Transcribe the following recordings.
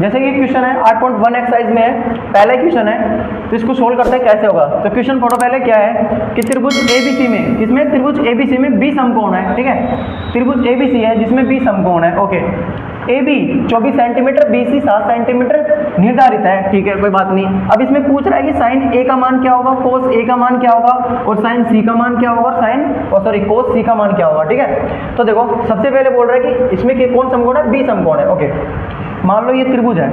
जैसे कि क्वेश्चन है 8.1 एक्सरसाइज में है, पहला क्वेश्चन है, तो इसको सोल्व करते हैं कैसे होगा। तो क्वेश्चन फोटो पहले क्या है कि त्रिभुज एबीसी में, किसमें, त्रिभुज एबीसी में 20 समकोण है, ठीक है, त्रिभुज एबीसी है जिसमें 20 समकोण है, okay. AB 24 centimetre, BC 7 centimetre निर्धारित है, ठीक है, कोई बात नहीं। अब इसमें पूछ रहा है कि साइन A का मान क्या होगा, कोस A का मान क्या होगा, और साइन C का मान क्या होगा, और कोस C का मान क्या होगा, ठीक है। तो देखो सबसे पहले बोल रहा है कि इसमें कौन समकोण है, B समकोण है, ओके। मान लो ये त्रिभुज है,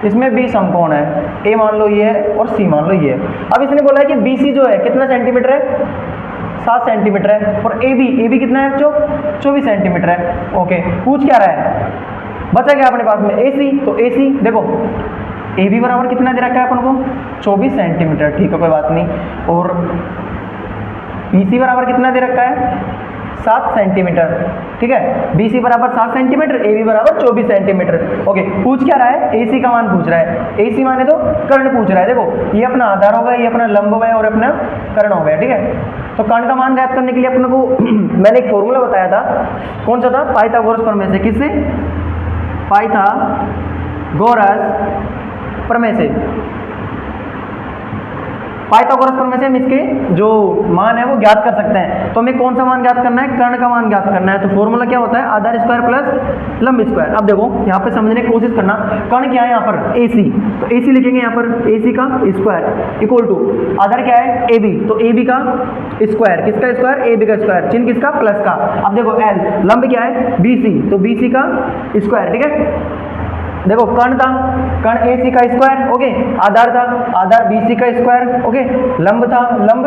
इसमें B समकोण है, A मान लो ये है और C मान लो ये है। अब इसने बोला है कि BC जो है कितना सेंटीमीटर है, 7 सेंटीमीटर है, और AB कितना है, 24 सेंटीमीटर है, ओके। पूछ क्या रहा है, बचा क्या अपने पास में AC, तो AC देखो AB बराबर कितना दे रखा है अपन को, 24 सेंटीमीटर, ठीक है, कोई बात नहीं। और BC बराबर कितना दे रखा है, 7 सेंटीमीटर, ठीक है। BC बराबर 7 सेंटीमीटर, AB बराबर 24 सेंटीमीटर, ओके। पूछ क्या रहा है, AC का मान पूछ रहा है। AC माने तो कर्ण पूछ रहा है। देखो ये अपना आधार हो गया, ये अपना लंब हो गया और अपना कर्ण हो गया, ठीक है। तो कर्ण का मान ज्ञात करने के लिए अपने को मैंने एक फॉर्मूला बताया था, कौन सा था, पाइथागोरस प्रमेय से। किससे, पाइथागोरस प्रमेय से। पाइथागोरस प्रमेय से हम इसके जो मान है वो ज्ञात कर सकते हैं। तो हमें कौन सा मान ज्ञात करना है, कर्ण का मान ज्ञात करना है। तो फॉर्मूला क्या होता है, आधार स्क्वायर प्लस लंब स्क्वायर। अब देखो यहाँ पे समझने की कोशिश करना, कर्ण क्या है यहाँ पर, AC, तो AC लिखेंगे यहाँ पर, AC का स्क्वायर इक्वल टू आधार क्या है, AB, तो AB का स्क्वायर, किसका स्क्वायर, AB का स्क्वायर, चिन्ह किसका, प्लस का। अब देखो L, लंब क्या है, BC, तो BC का स्क्वायर, ठीक है। देखो कर्ण था, कर्ण AC का स्क्वायर, ओके। आधार था, आधार BC का स्क्वायर, ओके। लंब था, लंब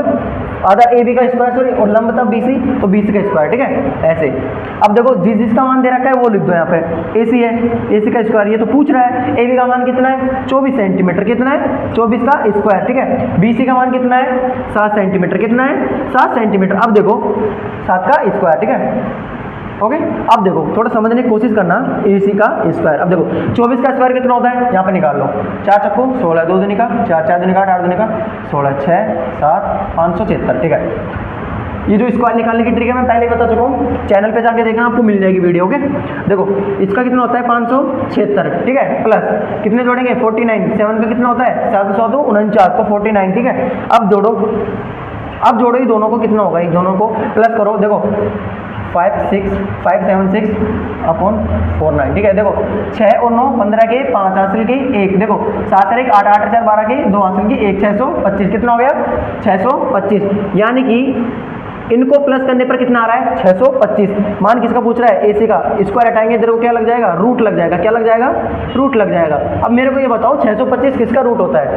आधार AB का स्क्वायर, सॉरी, और लंब था BC, तो BC का स्क्वायर, ठीक है, ऐसे। अब देखो जिसका मान दे रखा है वो लिख दो यहाँ पे, AC है, AC का स्क्वायर, ये तो पूछ रहा है। AB का मान कितना है, 24 सेंटीमीटर, कितना है, 24 का स्क्वायर, ठीक है। BC का मान कितना है, 7 सेंटीमीटर, कितना है, 7 सेंटीमीटर। अब देखो 7 का स्क्वायर, ठीक है, ओके। अब देखो थोड़ा समझने की कोशिश करना, AC का स्क्वायर। अब देखो 24 का स्क्वायर कितना होता है, यहाँ पे निकाल लो, 4 चक्को 16, 2 दूनी का 4, 4 दूनी का 8, 8 दूनी का 16, 6, 7, 576, ठीक है। ये जो स्क्वायर निकालने की ट्रिक है मैं पहले ही बता चुका हूँ, चैनल पे जाके देखना, आपको मिल जाएगी वीडियो, ओके। देखो इसका कितना होता है, 576, ठीक है, प्लस कितने जोड़ेंगे, 49, 7 का कितना होता है, 7 7 49, तो 49, ठीक है। अब जोड़ो ही दोनों को, कितना होगा, दोनों को प्लस करो, देखो 576 अपॉन 49, ठीक है। देखो 6 और 9 15 के, 5 हासिल के 1, देखो 7 और 1 8, 8 4 12 के 2 हासिल के 1, 625, कितना हो गया, 625। यानी कि इनको प्लस करने पर कितना आ रहा है, 625। मान किसका पूछ रहा है, AC का। स्क्वायर हटाएंगे इधर को क्या लग जाएगा, रूट लग जाएगा, क्या लग जाएगा, रूट लग जाएगा। अब मेरे को ये बताओ 625 किसका रूट होता है,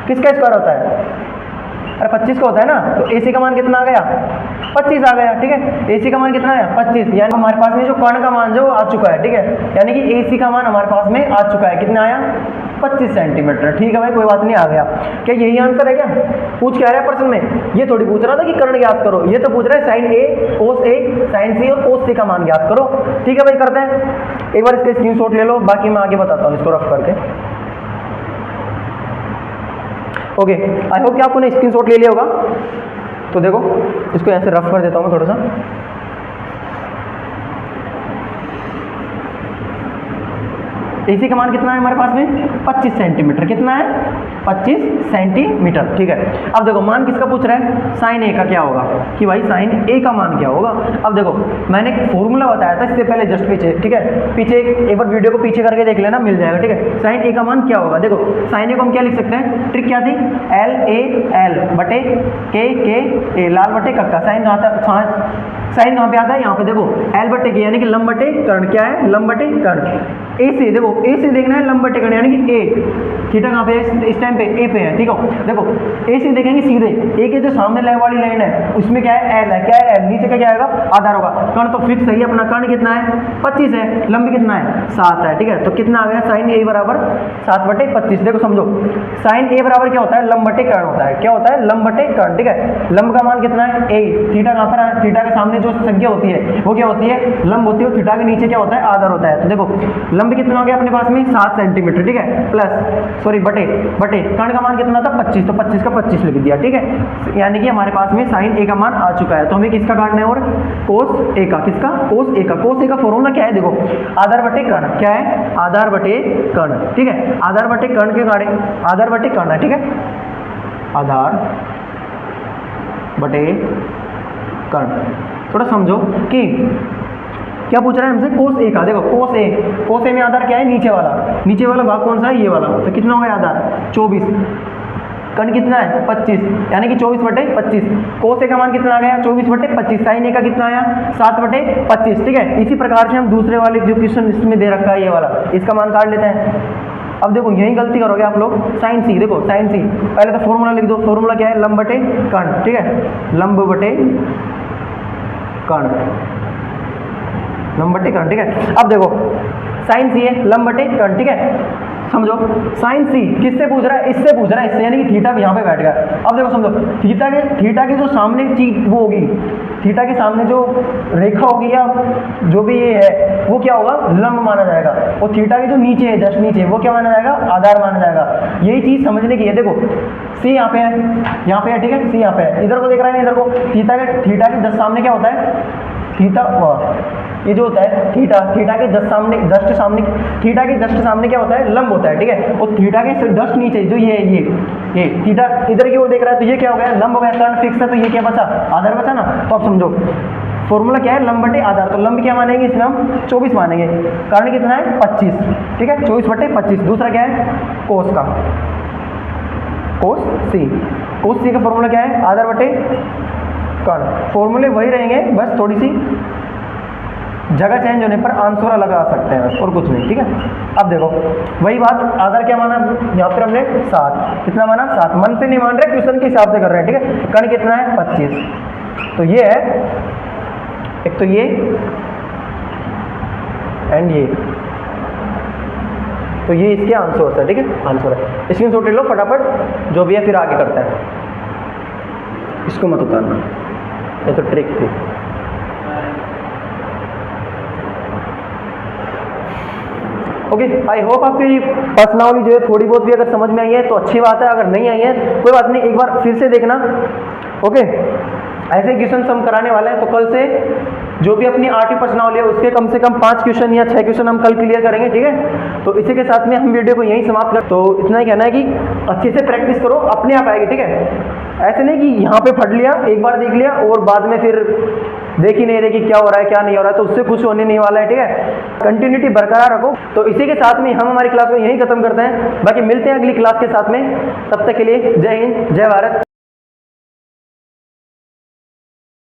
किसका स्क्वायर होता है, अरे 25 का होता है ना। तो AC का मान कितना आ गया, 25 आ गया, ठीक है। AC का मान कितना है, 25, यानी हमारे पास में जो कर्ण का मान जो आ चुका है, ठीक है। यानी कि AC का मान हमारे पास में आ चुका है, कितना आया, 25 सेंटीमीटर, ठीक है भाई, कोई बात नहीं, आ गया। क्या यही आंसर है क्या, पूछ क्या रहा है प्रश्न में, ये थोड़ी पूछ रहा था कि कर्ण ज्ञात करो, ये तो पूछ रहा है sine A, cos A, sine C और कोस C का मान ज्ञात करो, ठीक है भाई। करते हैं, एक बार इसके स्क्रीनशॉट ले लो, बाकी मैं आगे बताता हूँ इसको रफ करके, ओके। आई होप कि आपको ने स्क्रीनशॉट ले लिया होगा। तो देखो इसको ऐसे रफ कर देता हूँ मैं थोड़ा सा। AC का मान कितना है हमारे पास में, 25 सेंटीमीटर, कितना है, 25 सेंटीमीटर, ठीक है। अब देखो मान किसका पूछ रहा है, साइन A का क्या होगा, कि भाई साइन A का मान क्या होगा। अब देखो मैंने एक फॉर्मूला बताया था इससे पहले, जस्ट पीछे, ठीक है, पीछे एक बार वीडियो को पीछे करके देख लेना, मिल जाएगा, ठीक है। साइन A का मान क्या होगा, देखो साइन A को हम क्या लिख सकते हैं, ट्रिक क्या थी, LA L बटे K A, लाल बटे कक्का। साइन कहाँ पे आता है, यहाँ पे देखो L बटे K, यानी कि लंब बटे कर्ण, क्या है, लंब बटे कर्ण। AC देखो, AC देखना है लंब बटे कर्ण, यानी कि A, थीटा कहाँ पे है इस टाइम पे, A पे है, ठीक है। देखो AC देखेंगे सीधे, A के जो सामने लाइन वाली लाइन है उसमें क्या है, L है, क्या है, L, नीचे का क्या आएगा, आधार होगा। कर्ण तो फिक्स है अपना, कर्ण कितना है, 25 है, लंब कितना है, 7 है, ठीक है। तो कितना आ गया, साइन A बराबर 7 बटे 25। देखो समझो, साइन A बराबर क्या होता है, लंब बटे कर्ण होता है, क्या होता है, लंब बटे कर्ण, ठीक है। लंब का मान कितना है, A, थीटा कहाँ पर है, थीटा के सामने सामने जो संख्या होती है वो क्या होती है, लंब होती है, और थीटा के नीचे क्या होता है, आधार होता है। तो देखो लंब कितना हो गया अपने पास में 7 सेंटीमीटर, ठीक है, प्लस सॉरी बटे कर्ण का मान कितना था 25, तो 25 का 25 लिख दिया, ठीक है। यानी कि हमारे पास में sin a का मान आ चुका है। तो हमें किसका काटना है, और cos a का, किसका, cos a का फॉर्मूला क्या है, देखो आधार बटे कर्ण, क्या है, आधार बटे कर्ण, ठीक है, आधार बटे कर्ण के गाड़े, आधार बटे कर्ण है, ठीक है, आधार बटे कर्ण। थोड़ा समझो कि क्या पूछ रहा है हमसे, cos a का, देखो cos a में आधार क्या है, नीचे वाला भाग कौन सा है, ये वाला, तो कितना हो गया आधार 24, कर्ण कितना है 25, यानी कि 24 बटे 25, cos a का मान कितना आ गया 24 बटे 25, sin a का कितना आया 7 बटे 25, ठीक है। इसी प्रकार से हम दूसरे वाले जो क्वेश्चन इसमें दे रखा है ये वाला, इसका मान काट लेते हैं। अब देखो यही गलती करोगे आप लोग, sin c, देखो sin c पहले तो फॉर्मूला लिख दो, फॉर्मूला क्या है, लंब बटे कर्ण, ठीक है, लंब बटे कर्ण, लंब बटे कर्ण, ठीक है। अब देखो sin c है लंब बटे कर्ण, ठीक है, समझो sin c किससे पूछ रहा है, इससे पूछ रहा है, इससे, यानी कि थीटा भी यहाँ पे बैठ गया। अब देखो समझो थीटा के जो सामने चीज वो होगी, थीटा के सामने जो रेखा होगी या जो भी ये है वो क्या होगा, लंब माना जाएगा, और थीटा के जो नीचे है, जस्ट नीचे, वो क्या माना जाएगा, आधार माना जाएगा। यही चीज समझने की है। देखो c यहाँ पे है, ठीक है, c यहाँ पे है, इधर को देख रहा है, इधर को, थीटा के जस्ट सामने क्या होता है, थीटा, ये जो होता है थीटा के जस्ट सामने थीटा के जस्ट सामने क्या होता है, लंब होता है, ठीक है, और थीटा के जस्ट नीचे जो ये थीटा इधर की ओर देख रहा है, तो ये क्या हो गया, लंब हो गया, कर्ण फिक्स है, तो ये क्या बचा, आधार बचा ना। तो अब समझो फॉर्मूला क्या है, लंब बटे आधार, तो लंब क्या मानेंगे इसमें हम 24 मानेंगे, कर्ण कितना है 25, ठीक है, 24 बटे 25। दूसरा क्या है, कोस का, कोस सी का फॉर्मूला क्या है, आधार बटे कर्ण। फॉर्मूले वही रहेंगे, बस थोड़ी सी जगह चेंज होने पर आंसर लगा सकते हैं, बस और कुछ नहीं, ठीक है। अब देखो वही बात, आधार क्या माना यहाँ पर हमने 7, कितना माना 7, मन से नहीं मान रहे, क्वेश्चन के हिसाब से कर रहे हैं, ठीक है। कर्ण कितना है 25, तो ये है एक, तो ये एंड ये, तो ये इसके आंसर है, ठीक है, आंसर है। स्क्रीनशॉट ले लो फटाफट, जो भी है फिर आगे करते हैं, इसको मत उतारना, ये तो ट्रिक थी। ओके, आई होप आपकी पर्सनालिटी जो है थोड़ी बहुत भी अगर समझ में आई है तो अच्छी बात है, अगर नहीं आई है कोई बात नहीं, एक बार फिर से देखना। ओके, ऐसे क्वेश्चन हम कराने वाले हैं, तो कल से जो भी अपनी 8वीं पर्सनालिटी है उसके कम से कम 5 क्वेश्चन या 6 क्वेश्चन हम कल क्लियर करेंगे, ठीक है। तो इसी के साथ में हम वीडियो को यहीं समाप्त कर, तो इतना ही कहना है कि अच्छे से प्रैक्टिस करो, अपने आप आएगी, ठीक है। ऐसे नहीं कि यहाँ पे फट लिया, एक बार देख लिया और बाद में फिर देख ही नहीं रहे कि क्या हो रहा है क्या नहीं हो रहा है, तो उससे कुछ होने नहीं वाला है, ठीक है। कंटिन्यूटी बरकरार रखो। तो इसी के साथ में हम हमारी क्लास को यहीं खत्म करते हैं, बाकी मिलते हैं अगली क्लास के साथ में, तब तक के लिए जय हिंद, जय भारत।